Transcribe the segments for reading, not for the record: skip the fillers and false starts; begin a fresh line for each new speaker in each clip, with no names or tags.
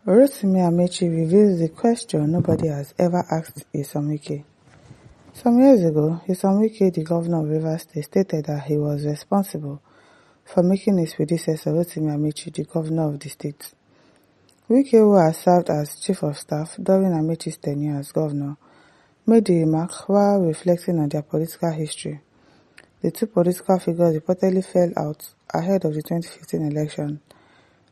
Amaechi reveals the question nobody has ever asked Wike. Some years ago, Wike, the governor of Rivers State, stated that he was responsible for making his predecessor Amaechi the governor of the state. Wike, who has served as chief of staff during Amaechi's tenure as governor, made the remark while reflecting on their political history. The two political figures reportedly fell out ahead of the 2015 election,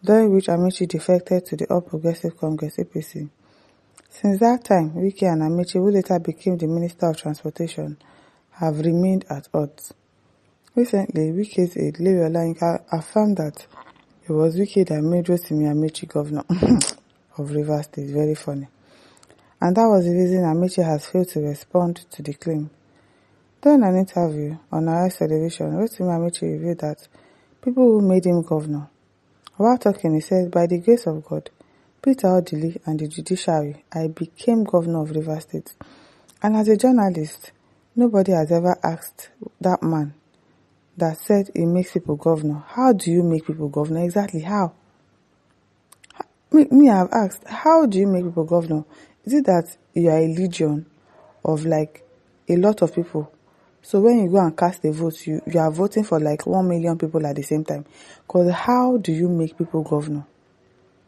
during which Amaechi defected to the All Progressive Congress (APC). Since that time, Wike and Amaechi, who later became the Minister of Transportation, have remained at odds. Recently, Wike's aide, Larry Olayinka, affirmed that it was Wike that made Amaechi governor of Rivers State. Very funny. And that was the reason Amaechi has failed to respond to the claim. During an interview on Arise Television, Amaechi revealed that people who made him governor. While talking, he said, "By the grace of God, Peter Odili and the judiciary, I became governor of Rivers State. And as a journalist, nobody has ever asked that man that said he makes people governor, how do you make people governor? Exactly how? Me, I've asked, how do you make people governor? Is it that you are a legion of like a lot of people? So when you go and cast a vote, you are voting for like 1 million people at the same time. Because how do you make people governor?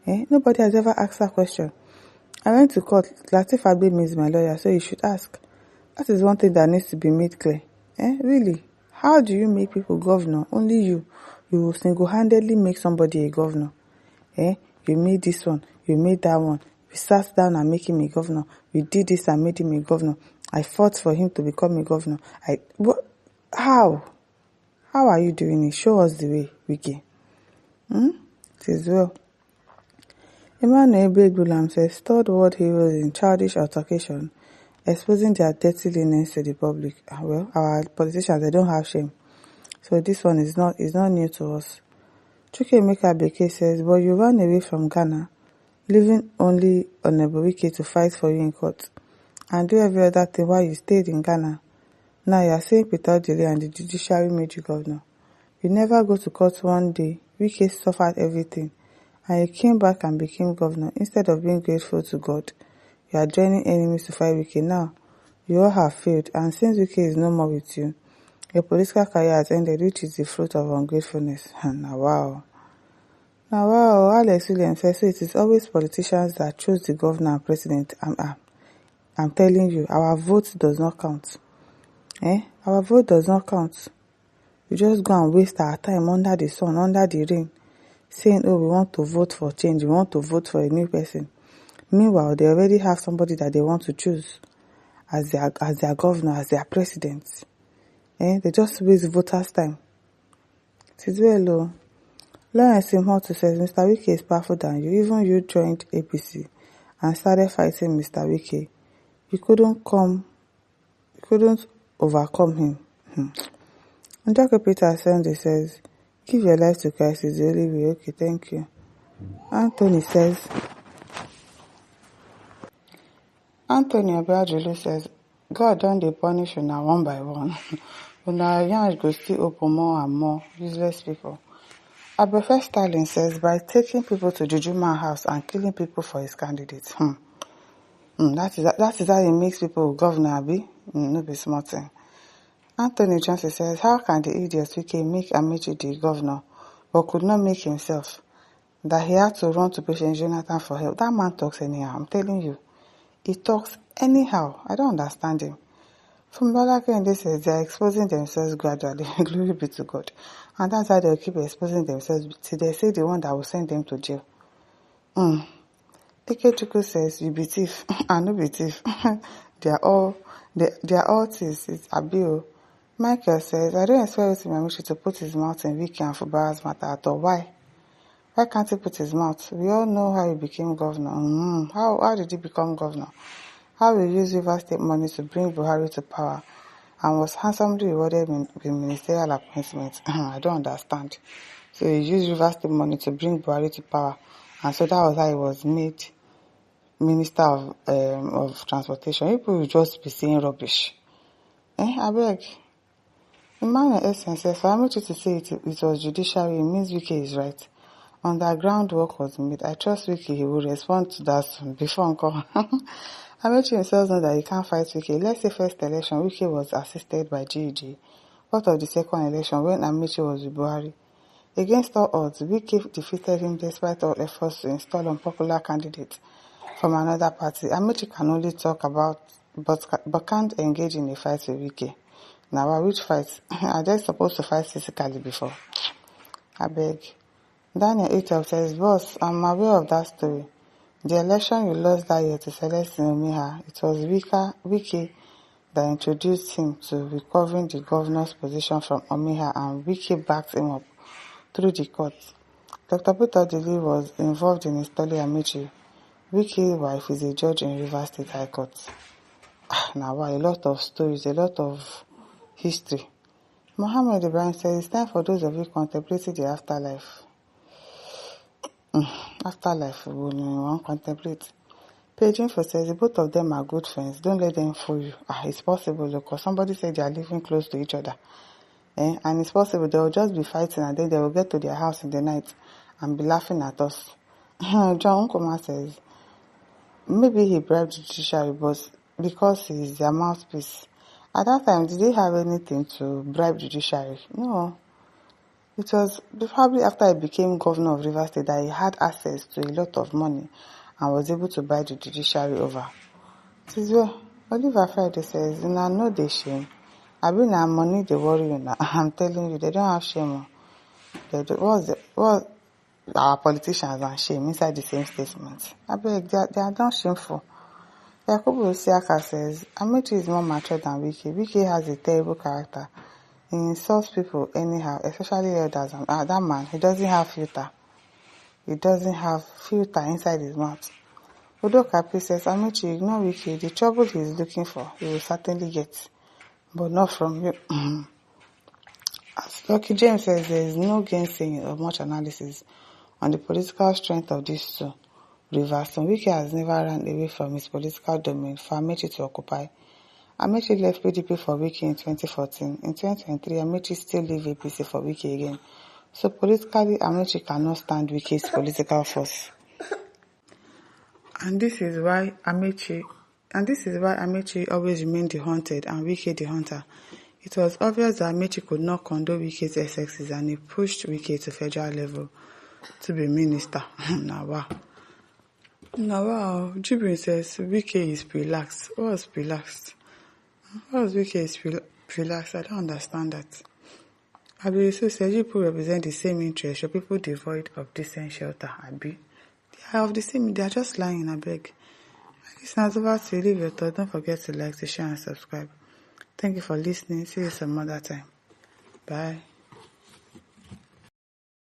Nobody has ever asked that question. I went to court. Lateef Agbemi is my lawyer, so you should ask. That is one thing that needs to be made clear. Really? How do you make people governor? Only you. You will single-handedly make somebody a governor. You made this one. You made that one. You sat down and make him a governor. You did this and made him a governor. I fought for him to become a governor. How? How are you doing it? Show us the way, Wike. It is well. Emmanuel Begbulam says, third world heroes in childish altercation, exposing their dirty linens to the public. Well, our politicians, they don't have shame. So this one is not new to us. Chukwuemeka Beke says, but you ran away from Ghana, leaving only Honorable Wike to fight for you in court, and do every other thing while you stayed in Ghana. Now you are saying Peter Odili and the judiciary made you governor. You never go to court one day. Wike suffered everything, and you came back and became governor. Instead of being grateful to God, you are joining enemies to fight Wike. Now, you all have failed, and since Wike is no more with you, your political career has ended, which is the fruit of ungratefulness. Now wow. Alex Williams says, so it is always politicians that choose the governor and president. I'm telling you, our vote does not count. Our vote does not count. We just go and waste our time under the sun, under the rain, saying, oh, we want to vote for change, we want to vote for a new person. Meanwhile, they already have somebody that they want to choose as their governor, as their president. They just waste voters' time. It is well low. Lawrence Imhotu says, Mr. Wike is powerful than you. Even you joined APC and started fighting Mr. Wike. You couldn't overcome him. And Dr. Peter Sunday says, give your life to Christ is the only way. Okay, thank you. Anthony Obiajulu says, God don dey punish una one by one. Una yansh go still open more and more. Useless people. Abrefe Stalin says, by taking people to Jujuman house and killing people for his candidates. That is how he makes people governor, abi? No be small thing. Anthony Johnson says, how can the idiot Wike make Amaechi the governor, but could not make himself? That he had to run to President Jonathan for help. That man talks anyhow, I'm telling you. He talks anyhow. I don't understand him. From Balaka, says they are exposing themselves gradually. Glory be to God. And that's how they'll keep exposing themselves till they say the one that will send them to jail. Ikechukwu says, you be thief. I no be thief. They are all thieves. It's Abio. Michael says, I don't expect Amaechi to put his mouth in Wike and Fubara's matter at all. Why? Why can't he put his mouth? We all know how he became governor. How did he become governor? How he used River State money to bring Buhari to power and was handsomely rewarded with ministerial appointments. I don't understand. So he used River State money to bring Buhari to power, and so that was how he was made Minister of Transportation. People will just be saying rubbish. I beg. Emmanuel Essence says, for Amaechi to say it was judiciary, it means Wike is right. Underground work was made. I trust Wike he will respond to that soon before Uncle. Amaechi himself knows that he can't fight Wike. Let's say first election, Wike was assisted by GEG. What of the second election when Amaechi was with Buhari? Against all odds, Wike defeated him despite all efforts to install unpopular candidates from another party. Amaechi can only talk about but can't engage in a fight with Wike. Now, which fight? Are they supposed to fight physically before? I beg. Daniel Etob says, Boss, I'm aware of that story. The election you lost that year to Celestine Omiha, it was Wike that introduced him to recovering the governor's position from Omiha, and Wike backed him up through the courts. Dr. Peter Dili was involved in installing Amaechi. Wike's wife is a judge in Rivers State High Court. Now, a lot of stories, a lot of history. Mohammed Ibrahim says it's time for those of you contemplating the afterlife. Afterlife, we won't contemplate. Page Info says both of them are good friends. Don't let them fool you. It's possible because somebody said they are living close to each other. And it's possible they will just be fighting and then they will get to their house in the night and be laughing at us. John Nkoma says maybe he bribed the judiciary, but because he is their mouthpiece. At that time, did they have anything to bribe the judiciary? No. It was probably after he became governor of Rivers State that he had access to a lot of money and was able to buy the judiciary over. It is well. Oliver Friday says, "Una no dey shame. I mean, na money they worry you now. I'm telling you, they don't have shame. Our politicians are shame inside the same statement. I beg, they are not shameful." Yakubu Siaka says, Amaechi is more mature than Wike. Wike has a terrible character. He insults people anyhow, especially elders. That man, he doesn't have filter. He doesn't have filter inside his mouth. Odo Kapi says, Amaechi, ignore Wike. The trouble he is looking for, he will certainly get. But not from you. As Lucky James says, there is no gainsaying or much analysis on the political strength of these two rivers. Wike has never ran away from his political domain for Amaechi to occupy. Amaechi left PDP for Wike in 2014. In 2023, Amaechi still leave APC for Wike again. So politically, Amaechi cannot stand Wike's political force. And this is why Amaechi always remained the hunted and Wike the hunter. It was obvious that Amaechi could not condone Wike's excesses and he pushed Wike to federal level to be minister. Now wow. Jibrin says Wike is relaxed. What's relaxed? What's Wike is relaxed? I don't understand that. Abirisu says people represent the same interest, or people devoid of decent shelter. Abi, they are of the same. They are just lying. I beg. Listeners, over to you. Leave your thoughts. Don't forget to like, to share, and subscribe. Thank you for listening. See you some other time. Bye.